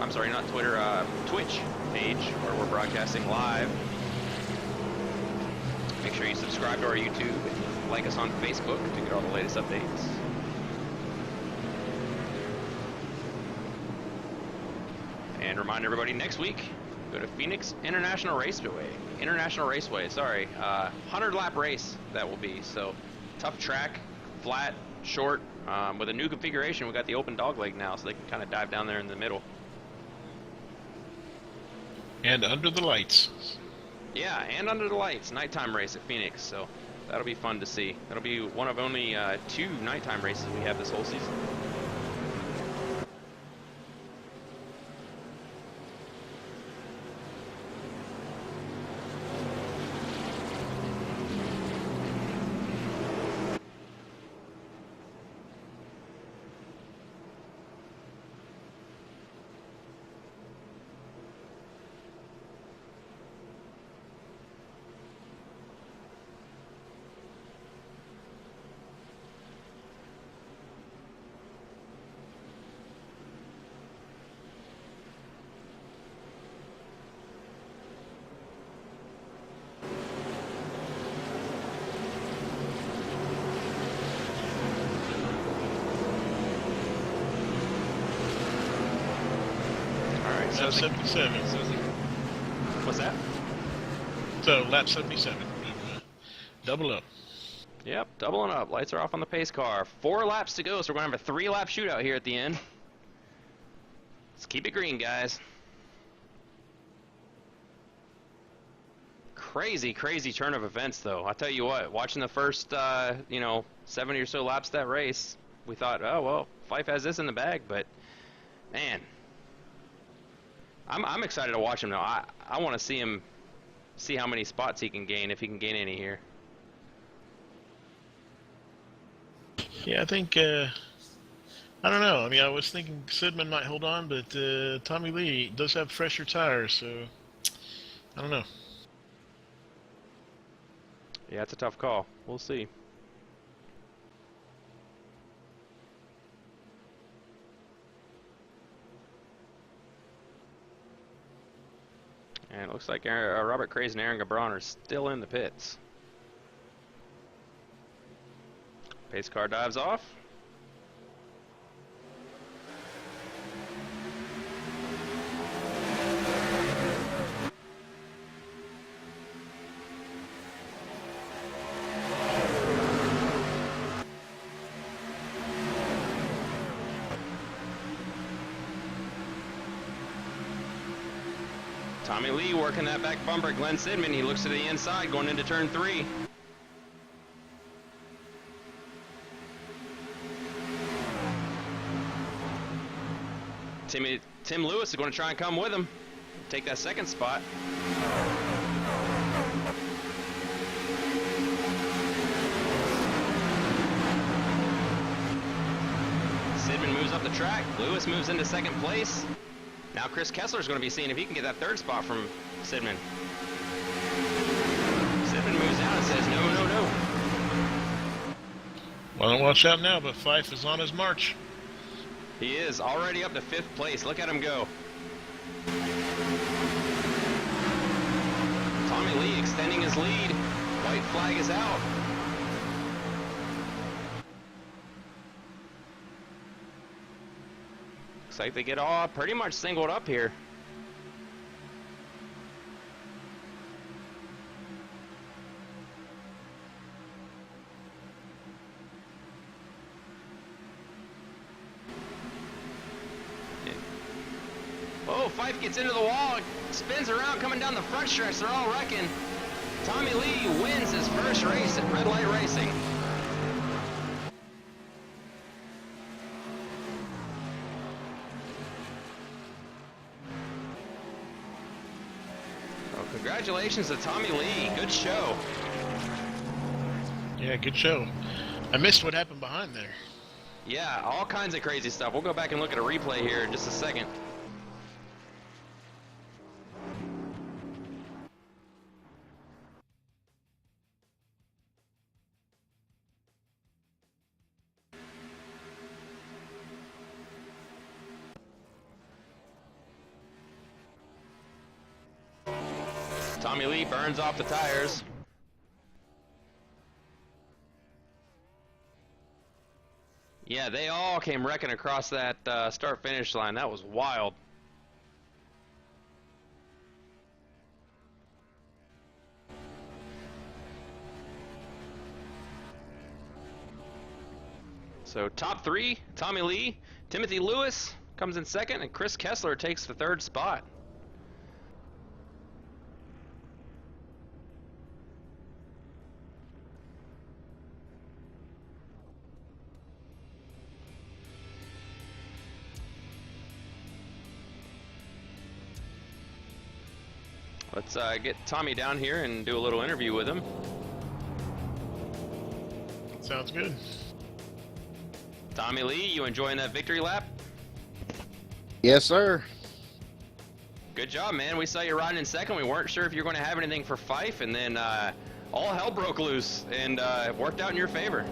[SPEAKER 1] I'm sorry, not Twitter, Twitch page, where we're broadcasting live. Make sure you subscribe to our YouTube and like us on Facebook to get all the latest updates. And remind everybody, next week, go to Phoenix International Raceway, sorry. 100-lap race that will be. So, tough track, flat, short. With a new configuration, we got the open dogleg now, so they can kind of dive down there in the middle.
[SPEAKER 2] And under the lights.
[SPEAKER 1] Yeah, and under the lights. Nighttime race at Phoenix, so that'll be fun to see. That'll be one of only 2 nighttime races we have this whole season.
[SPEAKER 2] Lap 77.
[SPEAKER 1] What's that?
[SPEAKER 2] So, lap 77. Double up.
[SPEAKER 1] Yep, doubling up. Lights are off on the pace car. 4 laps to go, so we're going to have a 3-lap shootout here at the end. Let's keep it green, guys. Crazy, crazy turn of events, though. I'll tell you what, watching the first, 70 or so laps of that race, we thought, oh, well, Fife has this in the bag, but, man, I'm excited to watch him now. I want to see how many spots he can gain, if he can gain any here.
[SPEAKER 2] Yeah, I think, I don't know. I mean, I was thinking Sidman might hold on, but Tommy Lee does have fresher tires, so I don't know.
[SPEAKER 1] Yeah, it's a tough call. We'll see. And it looks like Robert Craze and Aaron Gabron are still in the pits. Pace car dives off. Tommy Lee working that back bumper. Glenn Sidman, he looks to the inside going into turn 3. Tim Lewis is going to try and come with him. Take that second spot. Sidman moves up the track. Lewis moves into second place. Now Chris Kessler's going to be seeing if he can get that third spot from Sidman. Sidman moves out and says, no, no, no.
[SPEAKER 2] Well, don't watch out now, but Fife is on his march.
[SPEAKER 1] He is already up to 5th place. Look at him go. Tommy Lee extending his lead. White flag is out. Looks like they get all pretty much singled up here. Oh, Fife gets into the wall, spins around coming down the front stretch. They're all wrecking. Tommy Lee wins his first race at Red Light Racing. Well, congratulations to Tommy Lee. Good show.
[SPEAKER 2] Yeah, good show. I missed what happened behind there.
[SPEAKER 1] Yeah, all kinds of crazy stuff. We'll go back and look at a replay here in just a second. Tommy Lee burns off the tires. Yeah, they all came wrecking across that start-finish line. That was wild. So top 3, Tommy Lee, Timothy Lewis comes in second, and Chris Kessler takes the 3rd spot. Let's get Tommy down here and do a little interview with him.
[SPEAKER 2] Sounds good.
[SPEAKER 1] Tommy Lee, you enjoying that victory lap?
[SPEAKER 3] Yes, sir.
[SPEAKER 1] Good job, man. We saw you riding in second. We weren't sure if you were going to have anything for Fife, and then all hell broke loose, and it worked out in your favor.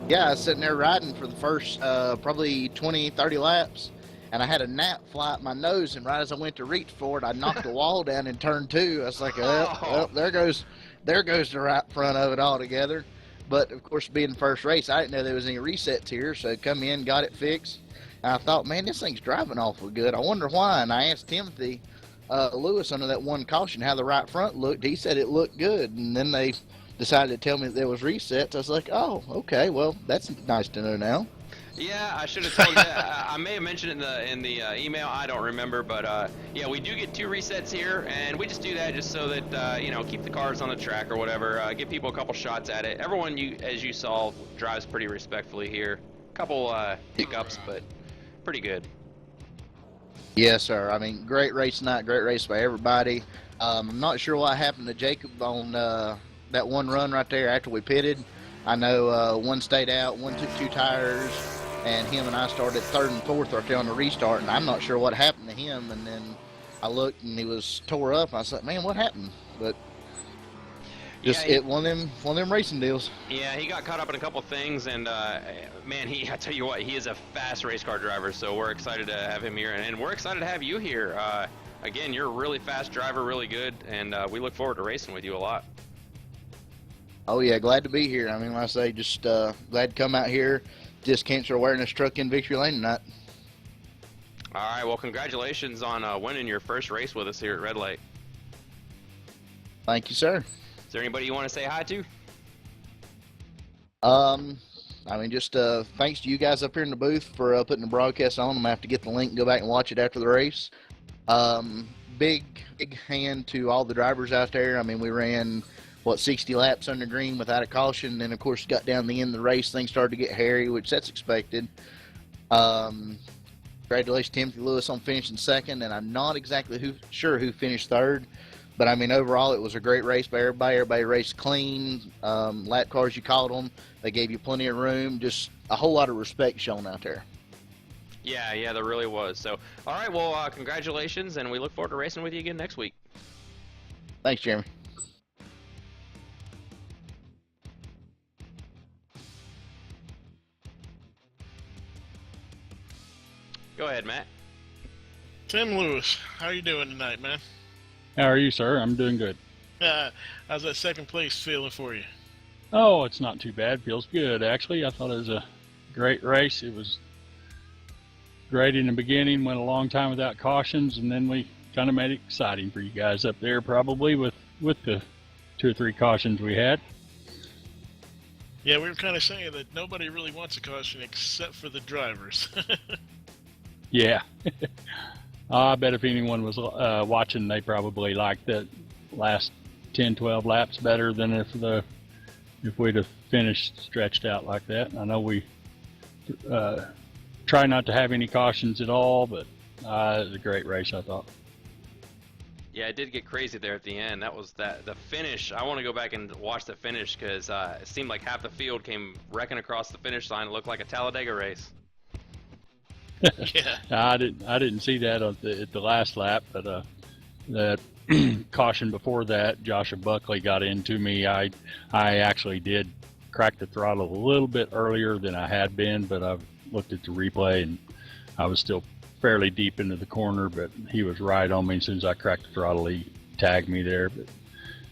[SPEAKER 3] Yeah, I was sitting there riding for the first probably 20, 30 laps, and I had a gnat fly at my nose, and right as I went to reach for it, I knocked the wall down in turn 2. I was like, well, there goes the right front of it altogether. But, of course, being the first race, I didn't know there was any resets here, so I come in, got it fixed. And I thought, man, this thing's driving awful good. I wonder why. And I asked Timothy Lewis under that one caution how the right front looked. He said it looked good. And then they decided to tell me that there was resets. I was like, oh, okay, well, that's nice to know now.
[SPEAKER 1] Yeah, I should have told you. I may have mentioned it in the email. I don't remember, but yeah, we do get 2 resets here, and we just do that just so that you know, keep the cars on the track or whatever. Give people a couple shots at it. Everyone, as you saw, drives pretty respectfully here. Couple hiccups, but pretty good.
[SPEAKER 3] Yes, sir. I mean, great race tonight. Great race by everybody. I'm not sure what happened to Jacob on that one run right there after we pitted. I know one stayed out, one took 2 tires, and him and I started 3rd and 4th right there on the restart, and I'm not sure what happened to him. And then I looked, and he was tore up. I said, man, what happened? But just one of them racing deals.
[SPEAKER 1] Yeah, he got caught up in a couple things, and man, I tell you what, he is a fast race car driver, so we're excited to have him here, and we're excited to have you here. Again, you're a really fast driver, really good, and we look forward to racing with you a lot.
[SPEAKER 3] Oh, yeah, glad to be here. I mean, like I say, just glad to come out here. Just cancer awareness truck in Victory Lane tonight.
[SPEAKER 1] All right, well, congratulations on winning your first race with us here at Red Light.
[SPEAKER 3] Thank you, sir.
[SPEAKER 1] Is there anybody you want to say hi to?
[SPEAKER 3] I mean, just thanks to you guys up here in the booth for putting the broadcast on. I'm going to have to get the link and go back and watch it after the race. Big hand to all the drivers out there. I mean, we ran, 60 laps under green without a caution. Then, of course, got down the end of the race. Things started to get hairy, which that's expected. Congratulations, Timothy Lewis, on finishing second. And I'm not exactly sure who finished third. But, I mean, overall, it was a great race by everybody. Everybody raced clean. Lap cars, you called them. They gave you plenty of room. Just a whole lot of respect shown out there.
[SPEAKER 1] Yeah, there really was. So, all right, well, congratulations, and we look forward to racing with you again next week.
[SPEAKER 3] Thanks, Jeremy.
[SPEAKER 1] Go ahead, Matt.
[SPEAKER 2] Tim Lewis, how you doing tonight, man?
[SPEAKER 4] How are you, sir? I'm doing good.
[SPEAKER 2] How's that second place feeling for you?
[SPEAKER 4] Oh, it's not too bad. Feels good, actually. I thought it was a great race. It was great in the beginning, went a long time without cautions, and then we kind of made it exciting for you guys up there, probably with the 2 or 3 cautions we had.
[SPEAKER 2] Yeah, we were kind of saying that nobody really wants a caution except for the drivers.
[SPEAKER 4] Yeah. I bet if anyone was watching, they probably liked that last 10, 12 laps better than if we'd have finished stretched out like that. I know we try not to have any cautions at all, but it was a great race, I thought.
[SPEAKER 1] Yeah, it did get crazy there at the end. That was the finish. I want to go back and watch the finish because it seemed like half the field came wrecking across the finish line. It looked like a Talladega race.
[SPEAKER 2] Yeah.
[SPEAKER 4] I didn't see that at the last lap, but that caution before that, Joshua Buckley got into me. I actually did crack the throttle a little bit earlier than I had been, but I looked at the replay and I was still fairly deep into the corner, but he was right on me. As soon as I cracked the throttle, he tagged me there. But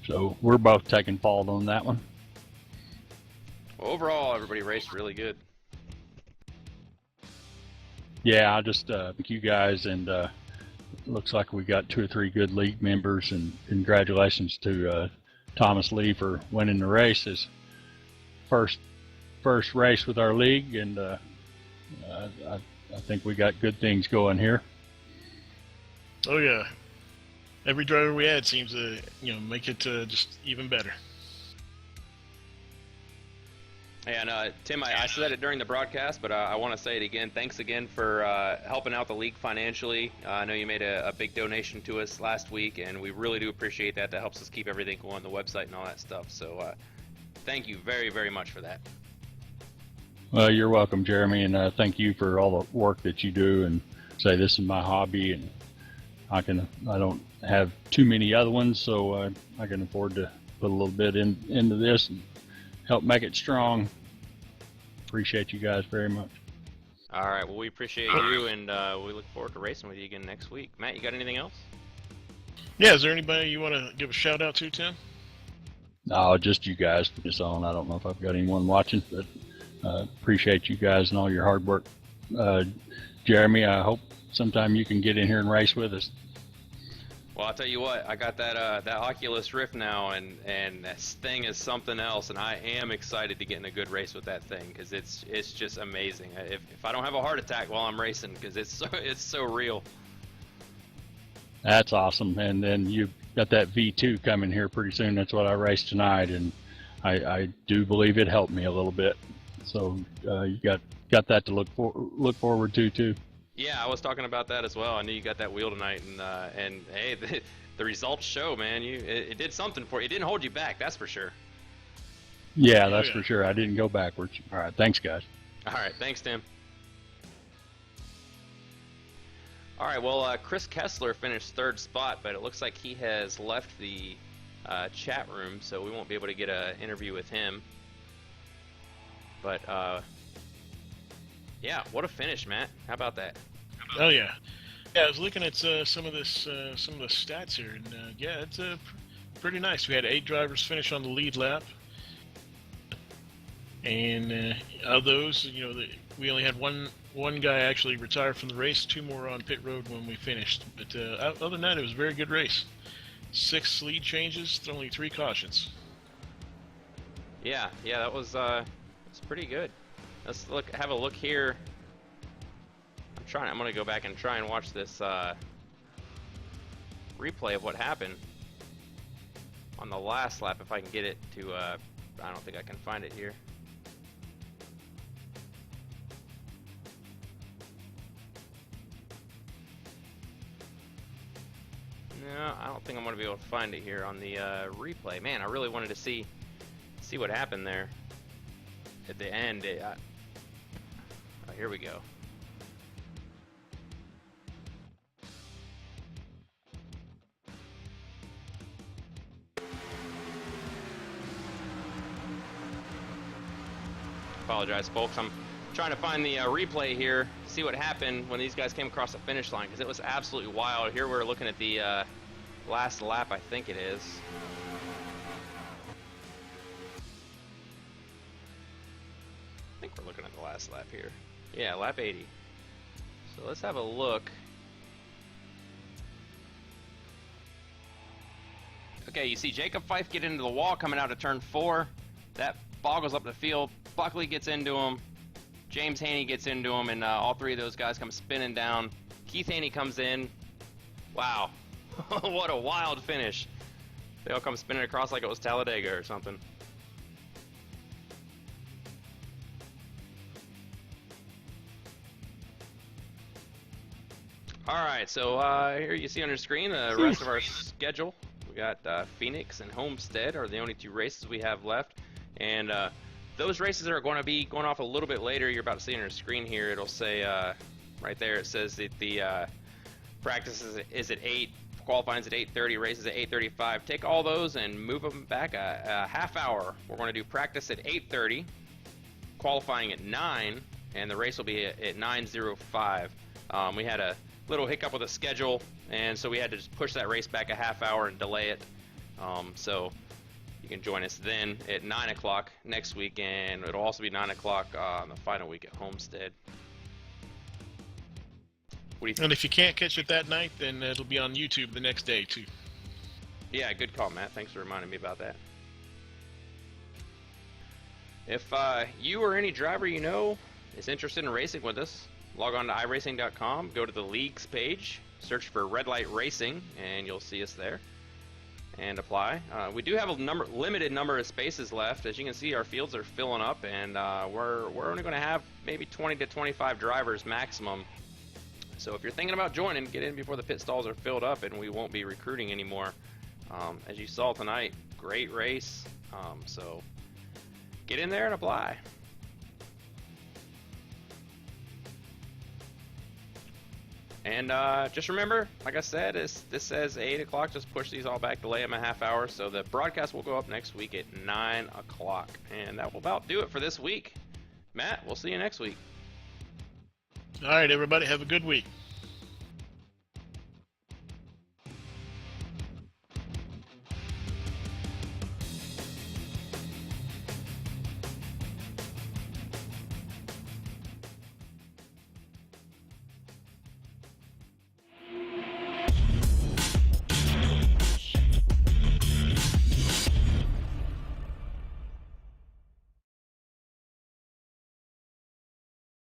[SPEAKER 4] so we're both taking fault on that one.
[SPEAKER 1] Well, overall, everybody raced really good.
[SPEAKER 4] Yeah, I just thank you guys, and looks like we got 2 or 3 good league members, and congratulations to Thomas Lee for winning the race, his first race with our league, and I think we got good things going here.
[SPEAKER 2] Oh yeah, every driver we add seems to make it just even better.
[SPEAKER 1] And Tim, I said it during the broadcast, but I want to say it again. Thanks again for helping out the league financially. I know you made a big donation to us last week, and we really do appreciate that. That helps us keep everything going, the website and all that stuff. So thank you very, very much for that.
[SPEAKER 4] Well, you're welcome, Jeremy, and thank you for all the work that you do. And say this is my hobby, and I don't have too many other ones, so I can afford to put a little bit into this and help make it strong. Appreciate you guys very much.
[SPEAKER 1] All right, well, we appreciate you, and we look forward to racing with you again next week. Matt, you got anything else?
[SPEAKER 2] Yeah, is there anybody you want to give a shout out to, Tim?
[SPEAKER 4] No, just you guys for this on. I don't know if I've got anyone watching, but appreciate you guys and all your hard work. Jeremy, I hope sometime you can get in here and race with us.
[SPEAKER 1] Well, I'll tell you what, I got that Oculus Rift now, and this thing is something else, and I am excited to get in a good race with that thing, because it's just amazing. If I don't have a heart attack while I'm racing, because it's so real.
[SPEAKER 4] That's awesome. And then you got that V2 coming here pretty soon. That's what I raced tonight, and I do believe it helped me a little bit. So you got that to look forward to too.
[SPEAKER 1] Yeah, I was talking about that as well. I knew you got that wheel tonight, and hey, the results show, man. It did something for you. It didn't hold you back, that's for sure.
[SPEAKER 4] Yeah, that's for sure. I didn't go backwards. All right, thanks, guys.
[SPEAKER 1] All right, thanks, Tim. All right, well, Chris Kessler finished 3rd spot, but it looks like he has left the chat room, so we won't be able to get an interview with him. But yeah, what a finish, Matt. How about that?
[SPEAKER 2] Oh yeah, yeah. I was looking at some of the stats here, and yeah, it's pretty nice. We had 8 drivers finish on the lead lap, and of those, we only had one guy actually retire from the race. 2 more on pit road when we finished. But other than that, it was a very good race. 6 lead changes, only 3 cautions.
[SPEAKER 1] Yeah, that was it's pretty good. Let's have a look here. I'm gonna go back and try and watch this replay of what happened on the last lap, if I can get it to. I don't think I can find it here. No, I don't think I'm gonna be able to find it here on the replay. Man, I really wanted to see what happened there at the end. Oh, here we go. Apologize, folks. I'm trying to find the replay here, see what happened when these guys came across the finish line, because it was absolutely wild. Here we're looking at the last lap, I think it is. I think we're looking at the last lap here. Yeah, lap 80. So let's have a look. Okay, you see Jacob Fife get into the wall coming out of turn 4. That boggles up the field. Buckley gets into him. James Haney gets into him, and all 3 of those guys come spinning down. Keith Haney comes in. Wow. What a wild finish. They all come spinning across like it was Talladega or something. Alright, so here you see on your screen the rest of our schedule. We got Phoenix and Homestead are the only 2 races we have left. And those races are going to be going off a little bit later. You're about to see on your screen here, it'll say right there, it says that the practice is at 8, qualifying's at 8:30, races at 8:35. Take all those and move them back a half hour. We're going to do practice at 8:30, qualifying at 9, and the race will be at 9:05. We had a little hiccup with the schedule, and so we had to just push that race back a half hour and delay it. So you can join us then at 9 o'clock next week, and it'll also be 9 o'clock on the final week at Homestead. What do you think?
[SPEAKER 2] And if you can't catch it that night, then it'll be on YouTube the next day too.
[SPEAKER 1] Yeah, good call, Matt. Thanks for reminding me about that. If you or any driver you know is interested in racing with us, log on to iRacing.com, go to the leagues page, search for Red Light Racing, and you'll see us there, and apply. We do have a limited number of spaces left. As you can see, our fields are filling up, and we're only going to have maybe 20 to 25 drivers maximum. So if you're thinking about joining, get in before the pit stalls are filled up, and we won't be recruiting anymore. As you saw tonight, great race. So get in there and apply. And just remember, like I said, this says 8 o'clock. Just push these all back, delay them a half hour. So the broadcast will go up next week at 9 o'clock. And that will about do it for this week. Matt, we'll see you next week.
[SPEAKER 2] All right, everybody, have a good week.